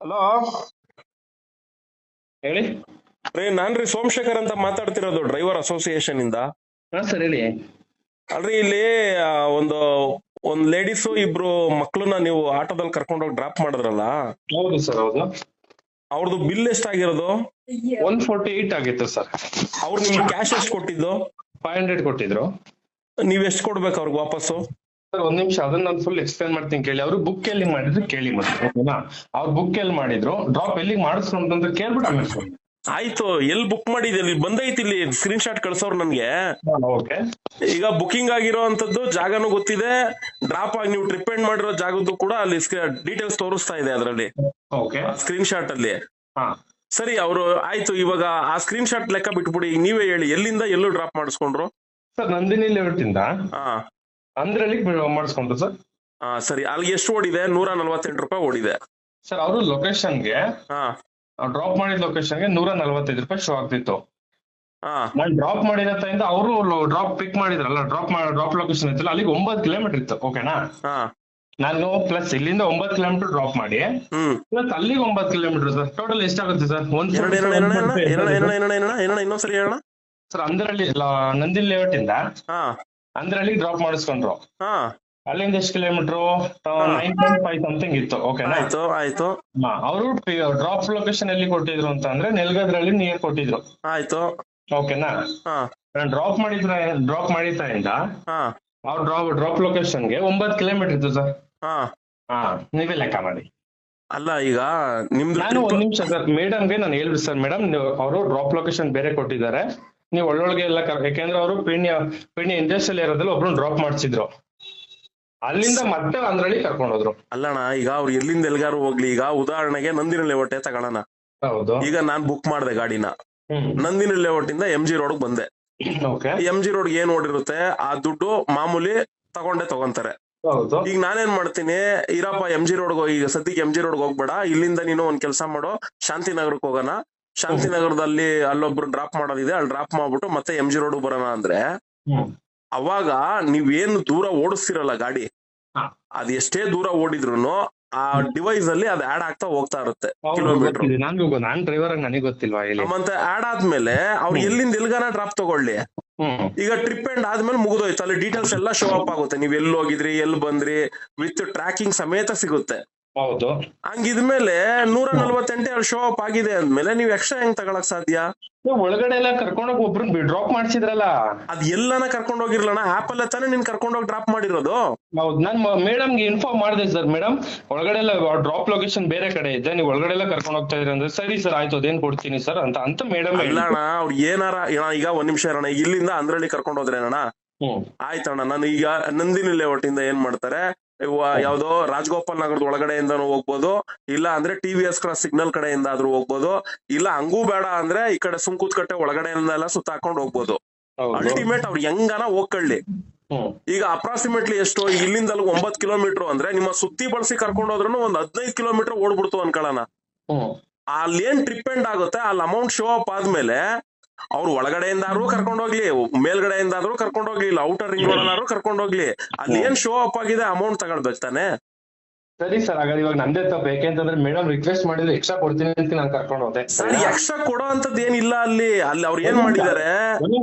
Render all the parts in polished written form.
Hello, ಹೇಳಿ. ನಾನ್ರಿ ಸೋಮಶೇಖರ್ ಅಂತ ಮಾತಾಡ್ತಿರೋದು ಡ್ರೈವರ್ ಅಸೋಸಿಯೇಷನ್ ಇಂದ. ಹಾ ಸರ್, ಹೇಳಿ. ಅಲ್ರಿ ಇಲ್ಲಿ ಆ, ಒಂದು ಒಂದ್ ಲೇಡೀಸ್ ಇಬ್ರು ಮಕ್ಳನ್ನ ನೀವು ಆಟೋದಲ್ಲಿ ಕರ್ಕೊಂಡೋಗಿ ಡ್ರಾಪ್ ಮಾಡಿದ್ರಲ್ಲ, ಹೌದು ಸರ್, ಹೌದು. ಅವ್ರದ್ದು ಬಿಲ್ ಎಷ್ಟಾಗಿರೋದು? 148 ಆಗಿತ್ತು ಸರ್. ಅವ್ರು ನಿಮ್ಗೆ ಕ್ಯಾಶ್ ಎಷ್ಟು ಕೊಟ್ಟಿದ್ದು? 500 ಕೊಟ್ಟಿದ್ರು. ನೀವ್ ಎಷ್ಟು ಕೊಡ್ಬೇಕು ಅವ್ರಿಗೆ ವಾಪಸ್ಸು? ಸರ್, ಒಂದ್ ನಿಮಿಷ, ಅದನ್ನ ನಾನು ಫುಲ್ ಎಕ್ಸ್ಪ್ಲೇನ್ ಮಾಡ್ತೀನಿ ಕೇಳಿ. ಅವ್ರು ಬುಕ್ ಎಲ್ಲಿ ಮಾಡಿದ್ರು ಕೇಳಿ ಮತ್ತೆ, ಓಕೆನಾ? ಅವ್ರು ಬುಕ್ ಎಲ್ಲಿ ಮಾಡಿದ್ರು, ಡ್ರಾಪ್ ಎಲ್ಲಿಗೆ ಮಾಡಿಸ್ರು ಅಂತಂದ್ರೆ ಕೇಳ್ಬಿಟ್ಟು ಆಮೇಲೆ ಫೋನ್. ಆಯ್ತು, ಎಲ್ಲಿ ಬುಕ್ ಮಾಡಿದ್ರಿ? ಇಲ್ಲಿ ಬಂದೈತಿ, ಇಲ್ಲಿ ಸ್ಕ್ರೀನ್ ಶಾಟ್ ಕಳ್ಸೋರು ನನ್ಗೆ. ಓಕೆ. ಈಗ ಬುಕಿಂಗ್ ಆಗಿರೋ ಅಂತದ್ದು ಜಾಗನೂ ಗೊತ್ತಿದೆ, ಡ್ರಾಪ್ ಆಗಿ ನೀವು ಟ್ರಿಪ್ ಎಂಡ್ ಮಾಡಿರೋ ಜಾಗದ್ದು ಕೂಡ ಅಲ್ಲಿ ಡೀಟೇಲ್ಸ್ ತೋರಿಸ್ತಾ ಇದೆ ಅದರಲ್ಲಿ, ಓಕೆ. ಸ್ಕ್ರೀನ್ ಶಾಟ್ ಅಲ್ಲಿ. ಹಾ ಸರಿ, ಅವರು ಆಯ್ತು. ಇವಾಗ ಆ ಸ್ಕ್ರೀನ್ ಶಾಟ್ ಲೆಕ್ಕ ಬಿಟ್ಬಿಡಿ, ಈಗ ನೀವೇ ಹೇಳಿ ಎಲ್ಲಿಂದ ಎಲ್ಲೂ ಡ್ರಾಪ್ ಮಾಡಿಸ್ಕೊಂಡ್ರು? ಸರ್, ನಂದಿನಿ ಲೇಔಟ್ ಇಂದ ಹಾ ಅಂದ್ರಲ್ಲಿ ಮಾಡಿಸ್ಕೊಂಡ್ರು ಸರ್. ಹಾ ಸರಿ, ಅಲ್ಲಿ ಎಷ್ಟು ಓಡಿದೆ? 148 ರೂಪಾಯಿ ಓಡಿದೆ. ಸರ್, ಅವರು ಲೊಕೇಶನ್ಗೆ, ಹಾ ಡ್ರಾಪ್ ಮಾಡಿದ ಲೊಕೇಶನ್ಗೆ 145 ರೂಪಾಯಿ ಶೋ ಆಗ್ತಿತ್ತು. ಹಾ ನಾನು ಡ್ರಾಪ್ ಮಾಡಿದ ಟೈಮ್ ಅವರು ಡ್ರಾಪ್ ಪಿಕ್ ಮಾಡಿದ್ರಲ್ಲ, ಡ್ರಾಪ್ ಲೊಕೇಶನ್ ಇತ್ತಲ್ಲ, ಅಲ್ಲಿಗೆ 9 ಕಿಲೋಮೀಟರ್ ಇತ್ತು, ಓಕೆನಾ? ಹಾ ನಾನು ಪ್ಲಸ್ ಇಲ್ಲಿಂದ 9 ಕಿಲೋಮೀಟರ್ ಡ್ರಾಪ್ ಮಾಡಿ ಪ್ಲಸ್ ಅಲ್ಲಿಗೆ 9 ಕಿಲೋಮೀಟರ್ ಸರ್. ಟೋಟಲ್ ಎಷ್ಟಾಗುತ್ತೆ ಸರ್? ಇನ್ನೊಂದ್ಸರಿ ಹೇಳೋಣ. ಸರ್, ಅಂದ್ರಲ್ಲಿ ನಂದಿನಿ ಲೇಔಟ್ ಇಂದ ಹಾ ಅಂದ್ರಲ್ಲಿ ಡ್ರಾಪ್ ಮಾಡಿಸ್ಕೊಂಡ್ರು. ಹಾ ಅಲ್ಲಿಂದ ಎಷ್ಟು ಕಿಲೋಮೀಟರ್? 9.5 ಸಮಥಿಂಗ್ ಇತ್ತು, ಓಕೆನಾ? ಆಯ್ತು ಆಯ್ತು. ಅವರು ಡ್ರಾಪ್ ಲೊಕೇಶನ್ ಎಲ್ಲಿ ಕೊಟ್ಟಿದ್ರು ಅಂತ ಅಂದ್ರೆ ನೆಲಗದ್ರಲ್ಲಿ ನೀರ್ ಕೊಟ್ಟಿದ್ರು, ಆಯ್ತು. ಓಕೆನಾ? ಹಾ ನಾನು ಡ್ರಾಪ್ ಮಾಡಿದ್ರಿಂದ ಹಾ ಅವ್ರ ಡ್ರಾಪ್ ಲೊಕೇಶನ್ಗೆ 9 ಕಿಲೋಮೀಟರ್ ಇತ್ತು ಸರ್. ಹಾ ಹಾ, ನೀವೇ ಲೆಕ್ಕ ಮಾಡಿ. ಅಲ್ಲ, ಈಗ ನಿಮ್ದು ನಾನು ಒಂದ್ ನಿಮಿಷ ಸರ್, ಮೇಡಮ್ಗೆ ನಾನು ಹೇಳ್ಬಿಡಿ ಸರ್, ಮೇಡಮ್ ಅವರು ಡ್ರಾಪ್ ಲೊಕೇಶನ್ ಬೇರೆ ಕೊಟ್ಟಿದ್ದಾರೆ, ನೀವು ಒಳ್ಳೊಳಗೆ ಎಲ್ಲ ಯಾಕೆಂದ್ರೆ ಅವರು ಪಿಣ್ಯ ಇಂಡಸ್ಟ್ರಿಯಲ್ ಏರಿಯಾದಲ್ಲಿ ಒಬ್ರು ಡ್ರಾಪ್ ಮಾಡಿಸಿದ್ರು, ಅಲ್ಲಿಂದ ಮತ್ತೆ ಅಂದ್ರಳ್ಳಿ ಕರ್ಕೊಂಡು ಹೋದ್ರು. ಅಲ್ಲಣ್ಣ, ಈಗ ಅವ್ರು ಎಲ್ಲಿಂದ ಎಲ್ಗಾರು ಹೋಗ್ಲಿ, ಈಗ ಉದಾಹರಣೆಗೆ ನಂದಿನ ಲೇಔಟೆ ತಗೊಳ್ಳೋಣ. ಹೌದು. ಈಗ ನಾನ್ ಬುಕ್ ಮಾಡಿದೆ ಗಾಡಿನ, ನಂದಿನ ಲೇಔಟ್ ಇಂದ MG ರೋಡ್ ಬಂದೆ. ಓಕೆ. MG ರೋಡ್ ಏನ್ ಓಡಿರುತ್ತೆ ಆ ದುಡ್ಡು ಮಾಮೂಲಿ ತಗೊಂತಾರೆ. ಹೌದು. ಈಗ ನಾನೇನ್ ಮಾಡ್ತೀನಿ, ಇರಪ್ಪ MG ರೋಡ್ಗೆ, ಈಗ ಸದ್ಯಕ್ಕೆ MG ರೋಡ್ಗೆ ಹೋಗ್ಬೇಡ, ಇಲ್ಲಿಂದ ನೀನು ಒಂದ್ ಕೆಲಸ ಮಾಡೋ, ಶಾಂತಿನಗರಕ್ಕೆ ಹೋಗೋಣ, ಶಾಂತಿನಗರದಲ್ಲಿ ಅಲ್ಲೊಬ್ರು ಡ್ರಾಪ್ ಮಾಡೋದಿದೆ, ಅಲ್ಲಿ ಡ್ರಾಪ್ ಮಾಡ್ಬಿಟ್ಟು ಮತ್ತೆ MG ರೋಡ್ ಬರೋಣ ಅಂದ್ರೆ, ಅವಾಗ ನೀವೇನು ದೂರ ಓಡಿಸ್ತಿರಲ್ಲ ಗಾಡಿ, ಅದ್ ಎಷ್ಟೇ ದೂರ ಓಡಿದ್ರು ಆ ಡಿವೈಸ್ ಅಲ್ಲಿ ಅದು ಆಡ್ ಆಗ್ತಾ ಹೋಗ್ತಾ ಇರುತ್ತೆ ಕಿಲೋಮೀಟರ್. ನಾನ್ ಡ್ರೈವರ್ ಆಗಿ ನನಗೆ ಗೊತ್ತಿಲ್ವಾ ಹೇಳಿ. ಮತ್ತೆ ಆಡ್ ಆದ್ಮೇಲೆ ಅವ್ರು ಎಲ್ಲಿಂದ ಎಲ್ಗಾನ ಡ್ರಾಪ್ ತಗೊಳ್ಳಿ, ಈಗ ಟ್ರಿಪ್ ಎಂಡ್ ಆದ್ಮೇಲೆ ಮುಗಿದೋಯ್ತು, ಅಲ್ಲಿ ಡೀಟೇಲ್ಸ್ ಎಲ್ಲ ಶೋ ಅಪ್ ಆಗುತ್ತೆ, ನೀವ್ ಎಲ್ಲಿ ಹೋಗಿದ್ರಿ, ಎಲ್ಲಿ ಬಂದ್ರಿ, ವಿತ್ ಟ್ರ್ಯಾಕಿಂಗ್ ಸಮೇತ ಸಿಗುತ್ತೆ. ಹೌದು. ಹಂಗಿದ್ಮೇಲೆ 148 ಅಲ್ಲಿ ಶೋ ಅಪ್ ಆಗಿದೆ ಅಂದ್ಮೇಲೆ ನೀವ್ ಎಕ್ಸ್ಟ್ರಾ ಹೆಂಗ್ ತಗೊಳಕ್ ಸಾಧ್ಯ? ಒಳಗಡೆ ಎಲ್ಲ ಕರ್ಕೊಂಡೋಗಿ ಒಬ್ರು ಡ್ರಾಪ್ ಮಾಡ್ಸಿದ್ರಲ್ಲ, ಅದ್ ಎಲ್ಲಾನ ಕರ್ಕೊಂಡ್ ಹೋಗಿರ್ಲಣ್ಣ, ಆಪ್ ಅಲ್ಲೇ ತಾನೇ ನೀನ್ ಕರ್ಕೊಂಡೋಗಿ ಡ್ರಾಪ್ ಮಾಡಿರೋದು. ಹೌದು, ನಾನ್ ಮೇಡಮ್ಗೆ ಇನ್ಫಾರ್ಮ್ ಮಾಡಿದೆ ಸರ್. ಮೇಡಮ್, ಒಳಗಡೆ ಎಲ್ಲ ಡ್ರಾಪ್ ಲೊಕೇಶನ್ ಬೇರೆ ಕಡೆ ಇದೆ, ನೀವು ಒಳಗಡೆ ಎಲ್ಲ ಕರ್ಕೊಂಡು ಹೋಗ್ತಾ ಇದ್ರಿ ಅಂದ್ರೆ, ಸರಿ ಸರ್ ಆಯ್ತು ಅದೇನ್ ಕೊಡ್ತೀನಿ ಸರ್ ಅಂತ ಮೇಡಮ್. ಅಲ್ಲಣ್ಣ, ಅವ್ರು ಏನಾರ ಈಗ ಒಂದ್ ನಿಮಿಷ ಇರೋಣ, ಇಲ್ಲಿಂದ ಅಂದ್ರಳ್ಳಿ ಕರ್ಕೊಂಡ್ ಹೋದ್ರೇನಣ್ಣ, ಆಯ್ತಣ್ಣ, ನಾನು ಈಗ ನಂದಿನಿ ಲೇಔಟ್ ಇಂದ ಏನ್ ಮಾಡ್ತಾರೆ, ಯಾವ್ದೋ ರಾಜಗೋಪಾಲ್ ನಗರದ ಒಳಗಡೆಯಿಂದನೂ ಹೋಗ್ಬೋದು, ಇಲ್ಲ ಅಂದ್ರೆ TVS ಕ್ರಾಸ್ ಸಿಗ್ನಲ್ ಕಡೆಯಿಂದ ಆದ್ರೂ ಹೋಗ್ಬೋದು, ಇಲ್ಲ ಹಂಗೂ ಬೇಡ ಅಂದ್ರೆ ಈ ಕಡೆ ಸುಂಕುತ್ಕಟ್ಟೆ ಒಳಗಡೆಯಿಂದೆಲ್ಲ ಸುತ್ತ ಹಾಕೊಂಡ್ ಹೋಗ್ಬೋದು. ಅಲ್ಟಿಮೇಟ್ ಅವ್ರು ಹೆಂಗನ ಹೋಗ್ಕೊಳ್ಳಿ. ಈಗ ಅಪ್ರಾಕ್ಸಿಮೇಟ್ಲಿ ಎಷ್ಟು, ಇಲ್ಲಿಂದ 9 ಕಿಲೋಮೀಟರ್ ಅಂದ್ರೆ ನಿಮ್ಮ ಸುತ್ತಿ ಬಳಸಿ ಕರ್ಕೊಂಡು ಹೋದ್ರೂ ಒಂದ್ 15 ಕಿಲೋಮೀಟರ್ ಓಡ್ಬಿಡ್ತು ಅನ್ಕೊಳ್ಳೋಣ. ಅಲ್ಲಿ ಏನ್ ಟ್ರಿಪ್ ಎಂಡ್ ಆಗುತ್ತೆ, ಅಲ್ಲಿ ಅಮೌಂಟ್ ಶೋ ಅಪ್ ಆದ್ಮೇಲೆ ಅವ್ರು ಒಳಗಡೆಯಿಂದಾದ್ರೂ ಕರ್ಕೊಂಡ್ ಹೋಗ್ಲಿ, ಮೇಲ್ಗಡೆಯಿಂದಾದ್ರೂ ಕರ್ಕೊಂಡ್ ಹೋಗ್ಲಿ, ಇಲ್ಲ ಔಟರ್ ರಿಂಗ್ ರೋಡ್ ಕರ್ಕೊಂಡ್ ಹೋಗ್ಲಿ, ಅಲ್ಲಿ ಏನ್ ಶೋ ಅಪ್ ಆಗಿದೆ ಅಮೌಂಟ್ ತಗೊಳ್ಬೇಕು ತಾನೆ. ಸರಿ ಸರ್, ಹಾಗಾದ್ರೆ ಇವಾಗ ನಂದೇ ತಪ್ಪು, ಯಾಕೆಂತಂದ್ರೆ ಮೇಡಮ್ ರಿಕ್ವೆಸ್ಟ್ ಮಾಡಿದ್ರೆ ಎಕ್ಸ್ಟ್ರಾ ಕೊಡ್ತೀನಿ ಅಂತ ನಾನು ಕರ್ಕೊಂಡು ಹೋದೆ. ಸರ್, ಎಕ್ಸ್ಟ್ರಾ ಕೊಡೋ ಅಂತದ್ ಏನಿಲ್ಲ, ಅಲ್ಲಿ ಅವ್ರು ಏನ್ ಮಾಡಿದ್ದಾರೆ,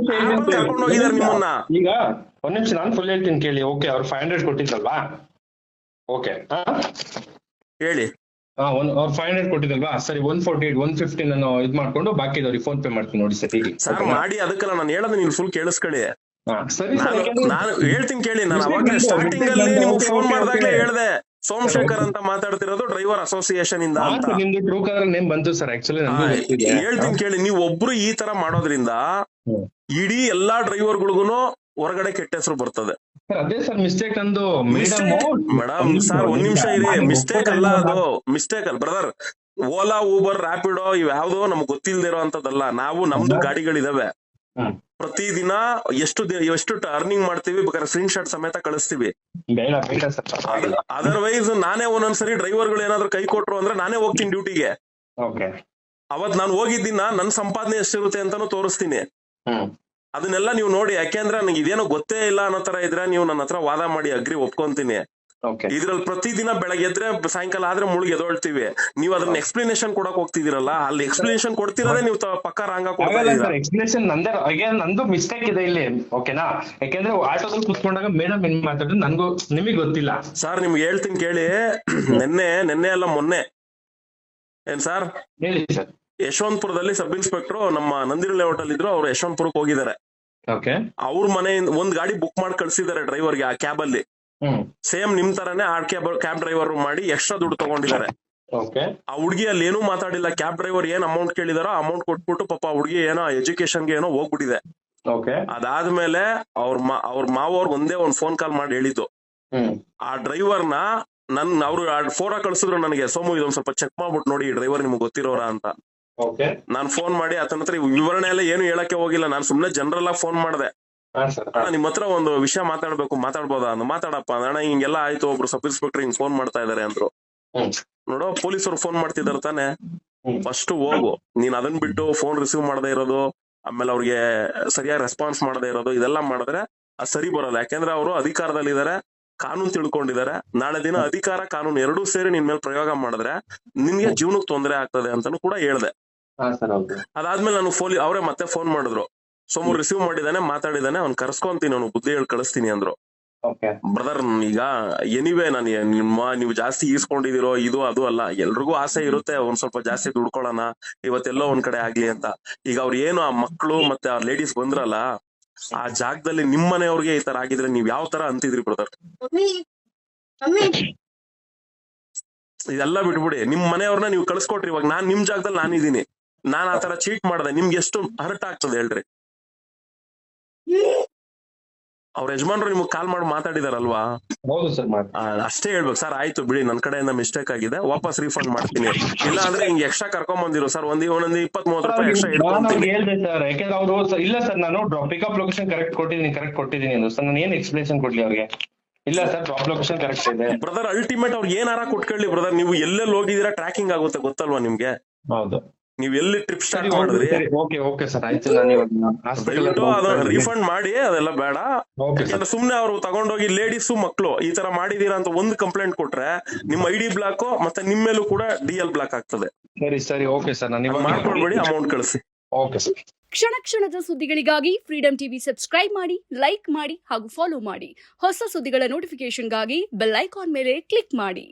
ಕರ್ಕೊಂಡು ಹೋಗಿದ್ದಾರೆ ನಿಮ್ಮನ್ನ. ಈಗ ಒಂದ್ ನಿಮಿಷ ನಾನು ಫುಲ್ ಹೇಳ್ತೀನಿ ಕೇಳಿ. ಓಕೆ, ಅವ್ರು 500 ಕೊಟ್ಟಿದ್ದಲ್ವಾ? ಓಕೆ, ಹೇಳಿ. ಅವ್ರು 500 ಕೊಟ್ಟಿದ್ದಲ್ವಾ? ಸರಿ, 148 150 ನಾನು ಇದ್ ಮಾಡ್ಕೊಂಡು ಬಾಕಿದವ್ರಿಗೆ ಫೋನ್ ಪೇ ಮಾಡ್ತೀನಿ ನೋಡಿ ಸರ್. ಸರ್ ಮಾಡಿ, ಅದಕ್ಕಲ್ಲ ನಾನು ಹೇಳೋದು, ನೀವು ಫುಲ್ ಕೇಳಿಸ್ಕೊಳ್ಳಿ. ಸರಿ, ನಾನು ಹೇಳ್ತೀನಿ ಕೇಳಿ. ನಾನು ಅವಾಗ ಸ್ಟಾರ್ಟಿಂಗ್ ಅಲ್ಲಿ ನಿಮ್ಗೆ ಫೋನ್ ಮಾಡಿದಾಗ್ಲೇ ಹೇಳ್ದೆ, ಸೋಮಶೇಖರ್ ಅಂತ ಮಾತಾಡ್ತಿರೋದು ಡ್ರೈವರ್ ಅಸೋಸಿಯೇಷನ್ ಇಂದ ಅಂತ. ನಿಮ್ದು ಟ್ರೂ ಕಾಲರ್ ನೇಮ್ ಬಂತು ಸರ್, ಆಕ್ಚುಲಿ ಹೇಳ್ತೀನಿ ಕೇಳಿ. ನೀವು ಒಬ್ರು ಈ ತರ ಮಾಡೋದ್ರಿಂದ ಇಡೀ ಎಲ್ಲಾ ಡ್ರೈವರ್ಗಳಿಗೂ ಹೊರಗಡೆ ಕೆಟ್ಟ ಹೆಸರು ಬರ್ತದೆ. ಅದೇ ಸರ್ ಮಿಸ್ಟೇಕ್ ಅಂದು ಮೇಡಮ್. ಸರ್, ಒಂದ್ ನಿಮಿಷ ಇರಿ, ಮಿಸ್ಟೇಕ್ ಅಲ್ಲ ಅದು, ಮಿಸ್ಟೇಕ್ ಅಲ್ಲ ಬ್ರದರ್. ಓಲಾ, ಊಬರ್, ರ್ಯಾಪಿಡೋ ಇವ್ಯಾವ್ದೋ ನಮ್ಗೆ ಗೊತ್ತಿಲ್ದಿರೋ ಅಂತದಲ್ಲ. ನಾವು ನಮ್ದು ಗಾಡಿಗಳಿದಾವೆ, ಪ್ರತಿದಿನ ಎಷ್ಟು ಅರ್ನಿಂಗ್ ಮಾಡ್ತೀವಿ, ಬೇಕಾದ್ರೆ ಸ್ಕ್ರೀನ್ ಶಾಟ್ ಸಮೇತ ಕಳಿಸ್ತೀವಿ. ಅದರ್ವೈಸ್ ನಾನೇ ಒಂದೊಂದ್ಸರಿ ಡ್ರೈವರ್ಗಳು ಏನಾದ್ರು ಕೈ ಕೊಟ್ರು ಅಂದ್ರೆ ನಾನೇ ಹೋಗ್ತೀನಿ ಡ್ಯೂಟಿಗೆ. ಅವತ್ ನಾನು ಹೋಗಿದ್ದೀನ ನನ್ ಸಂಪಾದನೆ ಎಷ್ಟಿರುತ್ತೆ ಅಂತಾನು ತೋರಿಸ್ತೀನಿ. ಅದನ್ನೆಲ್ಲ ನೀವು ನೋಡಿ, ಯಾಕೆಂದ್ರೆ ನನಗೆ ಇದೇನೋ ಗೊತ್ತೇ ಇಲ್ಲ ಅನ್ನೋ ತರ ಇದ್ರೆ ನೀವು ನನ್ನ ಹತ್ರ ವಾದ ಮಾಡಿ, ಅಗ್ರಿ ಒಪ್ಕೊಂತೀನಿ. ಓಕೆ ಇದ್ರಲ್ಲಿ ಪ್ರತಿದಿನ ಬೆಳಗ್ಗೆ ಎದ್ರೆ ಸಾಯಂಕಾಲ ಆದ್ರೆ ಮುಳುಗಿ ಎದೊಳ್ತೀವಿ. ನೀವು ಅದನ್ನ ಎಕ್ಸ್ಪ್ಲನೇಷನ್ ಕೊಡಕ್ ಹೋಗ್ತಿದ್ದೀರಲ್ಲ, ಅಲ್ಲಿ ಎಕ್ಸ್ಪ್ಲನೇಷನ್ ಕೊಡ್ತಿರೋದೇ ನೀವು ಪಕ್ಕ ರಾಂಗ ಕೊಡ್ತಾ ಆಗಲ್ಲ ಇದೀರಾ. ಸರ್, ಎಕ್ಸ್ಪ್ಲೇಷನ್ ನಂದೇ again ನಂದು ಮಿಸ್ಟೇಕ್ ಇದೆ ಇಲ್ಲಿ, ಓಕೆನಾ? ಯಾಕೆಂದ್ರೆ ಆಟೋದಲ್ಲಿ ಕುತ್ಕೊಂಡಾಗ ಮೇಡಮ್ ಏನ್ ಮಾತಾಡಿದ್ರು ನನ್ಗೂ ನಿಮಗೆ ಗೊತ್ತಿಲ್ಲ. ಸರ್ ನಿಮ್ಗೆ ಹೇಳ್ತೀನಿ ಕೇಳಿ, ನೆನ್ನೆ ಅಲ್ಲ ಮೊನ್ನೆ ಏನ್ ಸರ್, ಹೇಳಿ ಸರ್. ಯಶವಂತಪುರದಲ್ಲಿ ಸಬ್ ಇನ್ಸ್ಪೆಕ್ಟರ್ ನಮ್ಮ ನಂದಿನಿ ಲೇಔಟ್ ಅಲ್ಲಿ ಇದ್ರು, ಅವ್ರು ಯಶವಂತಪುರಕ್ಕೆ ಹೋಗಿದ್ದಾರೆ. ಓಕೆ. ಅವ್ರ ಮನೆಯಿಂದ ಒಂದ್ ಗಾಡಿ ಬುಕ್ ಮಾಡಿ ಕಳ್ಸಿದ್ದಾರೆ ಡ್ರೈವರ್ಗೆ, ಆ ಕ್ಯಾಬ್ ಅಲ್ಲಿ ಸೇಮ್ ನಿಮ್ ತರಾನೇ ಆ ಕ್ಯಾಬ್ ಡ್ರೈವರ್ ಮಾಡಿ ಎಕ್ಸ್ಟ್ರಾ ದುಡ್ಡು ತಗೊಂಡಿದ್ದಾರೆ. ಓಕೆ. ಆ ಹುಡುಗಿ ಅಲ್ಲಿ ಏನೂ ಮಾತಾಡಿಲ್ಲ. ಕ್ಯಾಬ್ ಡ್ರೈವರ್ ಏನ್ ಅಮೌಂಟ್ ಕೇಳಿದಾರೋ ಅಮೌಂಟ್ ಕೊಟ್ಬಿಟ್ಟು ಪಾಪ ಹುಡುಗಿ ಏನೋ ಎಜುಕೇಶನ್ಗೆ ಏನೋ ಹೋಗ್ಬಿಟ್ಟಿದೆ. ಓಕೆ. ಅದಾದ್ಮೇಲೆ ಅವ್ರ ಮಾವವ್ರಿಗೆ ಒಂದೇ ಒಂದ್ ಫೋನ್ ಕಾಲ್ ಮಾಡಿ ಹೇಳಿದ್ದು, ಆ ಡ್ರೈವರ್ನ ಅವ್ರು ಫೋಟೋ ಕಳ್ಸಿದ್ರು ನನಗೆ, ಸೋಮು ಇದೊಂದ್ ಸ್ವಲ್ಪ ಚೆಕ್ ಮಾಡ್ಬಿಟ್ಟು ನೋಡಿ ಈ ಡ್ರೈವರ್ ನಿಮ್ಗೆ ಗೊತ್ತಿರೋರ ಅಂತ. ನಾನ್ ಫೋನ್ ಮಾಡಿ ಆತನ ಹತ್ರ ವಿವರಣೆ ಎಲ್ಲ ಏನು ಹೇಳಕ್ಕೆ ಹೋಗಿಲ್ಲ, ನಾನು ಸುಮ್ನೆ ಜನರಲ್ ಆಗಿ ಫೋನ್ ಮಾಡಿದೆ. ನಿಮ್ ಹತ್ರ ಒಂದು ವಿಷಯ ಮಾತಾಡ್ಬೋದಾ ಅಂದ್. ಮಾತಾಡಪ್ಪ ಅಣ್ಣ, ಹಿಂಗೆಲ್ಲ ಆಯ್ತು, ಒಬ್ರು ಸಬ್ ಇನ್ಸ್ಪೆಕ್ಟರ್ ಹಿಂಗ್ ಫೋನ್ ಮಾಡ್ತಾ ಇದಾರೆ ಅಂದ್ರು. ನೋಡೋ ಪೊಲೀಸರು ಫೋನ್ ಮಾಡ್ತಿದಾರೆ ತಾನೆ, ಫಸ್ಟ್ ಹೋಗು, ನೀನ್ ಅದನ್ ಬಿಟ್ಟು ಫೋನ್ ರಿಸೀವ್ ಮಾಡದೇ ಇರೋದು, ಆಮೇಲೆ ಅವ್ರಿಗೆ ಸರಿಯಾಗಿ ರೆಸ್ಪಾನ್ಸ್ ಮಾಡದೇ ಇರೋದು, ಇದೆಲ್ಲ ಮಾಡಿದ್ರೆ ಅದು ಸರಿ ಬರಲ್ಲ. ಯಾಕೆಂದ್ರೆ ಅವರು ಅಧಿಕಾರದಲ್ಲಿದ್ದಾರೆ, ಕಾನೂನು ತಿಳ್ಕೊಂಡಿದ್ದಾರೆ. ನಾಳೆ ದಿನ ಅಧಿಕಾರ ಕಾನೂನು ಎರಡೂ ಸೇರಿ ನಿನ್ ಮೇಲೆ ಪ್ರಯೋಗ ಮಾಡಿದ್ರೆ ನಿನ್ಗೆ ಜೀವನಕ್ಕೆ ತೊಂದರೆ ಆಗ್ತದೆ ಅಂತಾನು ಕೂಡ ಹೇಳ್ದೆ. ಅದಾದ್ಮೇಲೆ ನಾನು ಅವರೇ ಮತ್ತೆ ಫೋನ್ ಮಾಡಿದ್ರು, ಸೋಮು ರಿಸೀವ್ ಮಾಡಿದಾನೆ, ಮಾತಾಡಿದಾನೆ, ಅವ್ನ್ ಕರ್ಸ್ಕೊಂತೀನಿ, ಅವ್ನು ಬುದ್ಧಿ ಹೇಳಿ ಕಳಿಸ್ತೀನಿ ಅಂದ್ರು. ಬ್ರದರ್ ಈಗ ಎನಿವೇ ನಾನು ನೀವು ಜಾಸ್ತಿ ಈಸ್ಕೊಂಡಿದಿರೋ ಇದು ಅದು ಅಲ್ಲ, ಎಲ್ರಿಗೂ ಆಸೆ ಇರುತ್ತೆ ಒಂದ್ ಸ್ವಲ್ಪ ಜಾಸ್ತಿ ದುಡ್ಕೊಳ್ಳೋಣ, ಇವತ್ತೆಲ್ಲೋ ಒಂದ್ ಕಡೆ ಆಗ್ಲಿ ಅಂತ. ಈಗ ಅವ್ರು ಏನು ಆ ಮಕ್ಕಳು ಮತ್ತೆ ಆ ಲೇಡೀಸ್ ಬಂದ್ರಲ್ಲ, ಆ ಜಾಗದಲ್ಲಿ ನಿಮ್ ಮನೆಯವ್ರಿಗೆ ಈ ತರ ಆಗಿದ್ರೆ ನೀವ್ ಯಾವ ತರ ಅಂತಿದ್ರಿ ಬ್ರದರ್? ಇದೆಲ್ಲ ಬಿಟ್ಬಿಡಿ, ನಿಮ್ ಮನೆಯವ್ರನ್ನ ನೀವು ಕಳ್ಸ್ಕೊಟ್ರಿ. ಇವಾಗ ನಾನ್ ನಿಮ್ ಜಾಗದಲ್ಲಿ ನಾನಿದ್ದೀನಿ, ನಾನ್ ಆ ತರ ಚೀಟ್ ಮಾಡ್ದೆ, ನಿಮ್ಗೆ ಎಷ್ಟು ಹರ್ಟ್ ಆಗ್ತದೆ ಹೇಳ್ರಿ? ಅವ್ರ ಯಜಮಾನ್ರು ನಿಮ್ಗೆ ಕಾಲ್ ಮಾಡಿ ಮಾತಾಡಿದಾರಲ್ವಾ? ಹೌದು ಸರ್. ಅಷ್ಟೇ ಹೇಳ್ಬೇಕು ಸರ್, ಆಯ್ತು ಬಿಡಿ ನನ್ ಕಡೆಯಿಂದ ಮಿಸ್ಟೇಕ್ ಆಗಿದೆ, ವಾಪಸ್ ರೀಫಂಡ್ ಮಾಡ್ತೀನಿ. ಇಲ್ಲ ಅಂದ್ರೆ ಹಿಂಗೆ ಎಕ್ಸ್ಟ್ರಾ ಕರ್ಕೊಂಡ್ ಬಂದಿರೋ ಸರ್, ಒಂದೊಂದು 20-30 ರೂಪಾಯಿ ಎಕ್ಸ್ಟ್ರಾ ಇಟ್ಕೊಂತೀನಿ. ಹೇಳ್ದೆ ಸರ್, ಯಾಕಂದ್ರೆ ಅವರು ಇಲ್ಲ ಸರ್, ನಾನು ಪಿಕಪ್ ಲೊಕೇಶನ್ ಕರೆಕ್ಟ್ ಕೊಟ್ಟಿದ್ದೀನಿ ಅಂತ ಸರ್. ನಾನು ಏನ್ ಎಕ್ಸ್ಪ್ಲೇಷನ್ ಕೊಡ್ಲಿ ಅವ್ರಿಗೆ? ಇಲ್ಲ ಸರ್, ಡ್ರಾಪ್ ಲೊಕೇಶನ್ ಕರೆಕ್ಟ್ ಇದೆ. ಬ್ರದರ್ ಅಲ್ಟಿಮೇಟ್ ಅವ್ರಿಗೆ ಏನಾರ ಕೊಟ್ಕೊಳ್ಳಿ ಬ್ರದರ್, ನೀವು ಎಲ್ಲೆಲ್ಲಿ ಹೋಗಿದೀರಾ ಟ್ರ್ಯಾಕಿಂಗ್ ಆಗುತ್ತೆ ಗೊತ್ತಲ್ವಾ ನಿಮ್ಗೆ? ಹೌದು. ನೀವ್ ಎಲ್ಲಿ ಟ್ರಿಪ್ ಸ್ಟಾರ್ಟ್ ಮಾಡಿದ್ರಿ? ಓಕೆ ಸರ್, ಆಯ್ತು. ನಾನು ರೀಫಂಡ್ ಮಾಡಿ, ಅದೆಲ್ಲ ಬೇಡ. ಯಾಕಂದ್ರೆ ಸುಮ್ನೆ ಅವ್ರು ತಗೊಂಡೋಗಿ ಲೇಡೀಸು ಮಕ್ಳು ಈ ತರ ಮಾಡಿದೀರಾ ಅಂತ ಒಂದು ಕಂಪ್ಲೇಂಟ್ ಕೊಟ್ರೆ ನಿಮ್ ID ಬ್ಲಾಕ್ ಮತ್ತೆ ನಿಮ್ ಮೇಲೂ ಕೂಡ DL ಬ್ಲಾಕ್ ಆಗ್ತದೆ. ಸರಿ. ಓಕೆ ಸರ್, ನಾನು ಮಾಡ್ಕೊಳ್ಬೇಡಿ, ಅಮೌಂಟ್ ಕಳಿಸಿ. Okay sir. ಕ್ಷಣದ ಸುದ್ದಿಗಳಿಗಾಗಿ ಫ್ರೀಡಂ ಟಿವಿ ಸಬ್ಸ್ಕ್ರೈಬ್ ಮಾಡಿ, ಲೈಕ್ ಮಾಡಿ ಹಾಗೂ ಫಾಲೋ ಮಾಡಿ. ಹೊಸ ಸುದ್ದಿಗಳ ನೋಟಿಫಿಕೇಶನ್ಗಾಗಿ ಬೆಲ್ ಐಕಾನ್ ಮೇಲೆ ಕ್ಲಿಕ್ ಮಾಡಿ.